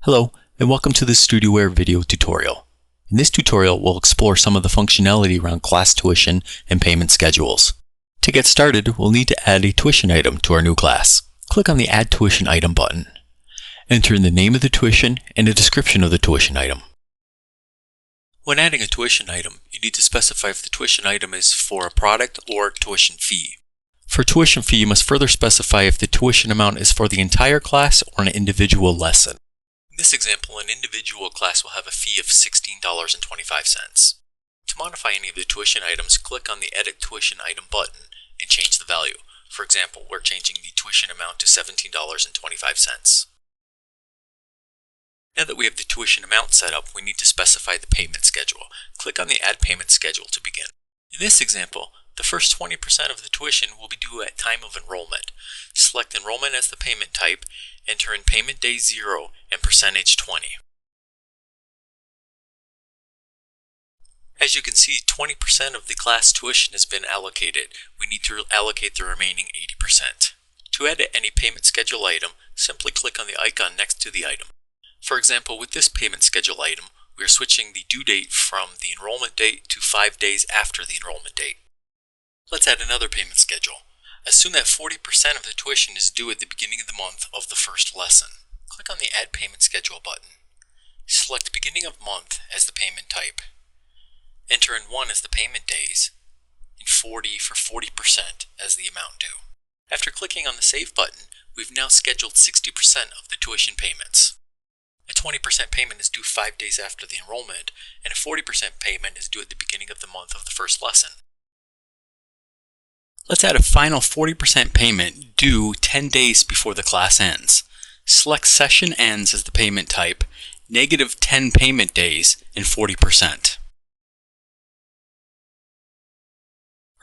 Hello, and welcome to this Studioware video tutorial. In this tutorial, we'll explore some of the functionality around class tuition and payment schedules. To get started, we'll need to add a tuition item to our new class. Click on the Add Tuition Item button. Enter in the name of the tuition and a description of the tuition item. When adding a tuition item, you need to specify if the tuition item is for a product or tuition fee. For tuition fee, you must further specify if the tuition amount is for the entire class or an individual lesson. In this example, an individual class will have a fee of $16.25. To modify any of the tuition items, click on the Edit Tuition Item button and change the value. For example, we're changing the tuition amount to $17.25. Now that we have the tuition amount set up, we need to specify the payment schedule. Click on the Add Payment Schedule to begin. In this example, the first 20% of the tuition will be due at time of enrollment. Select Enrollment as the payment type, enter in Payment Day 0 and percentage 20. As you can see, 20% of the class tuition has been allocated. We need to allocate the remaining 80%. To edit any payment schedule item, simply click on the icon next to the item. For example, with this payment schedule item, we are switching the due date from the enrollment date to 5 days after the enrollment date. Let's add another payment schedule. Assume that 40% of the tuition is due at the beginning of the month of the first lesson. Click on the Add Payment Schedule button. Select Beginning of Month as the payment type. Enter in 1 as the payment days, and 40 for 40% as the amount due. After clicking on the Save button, we've now scheduled 60% of the tuition payments. A 20% payment is due 5 days after the enrollment, and a 40% payment is due at the beginning of the month of the first lesson. Let's add a final 40% payment due 10 days before the class ends. Select Session Ends as the payment type, -10 payment days, and 40%.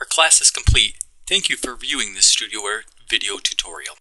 Our class is complete. Thank you for viewing this Studioware video tutorial.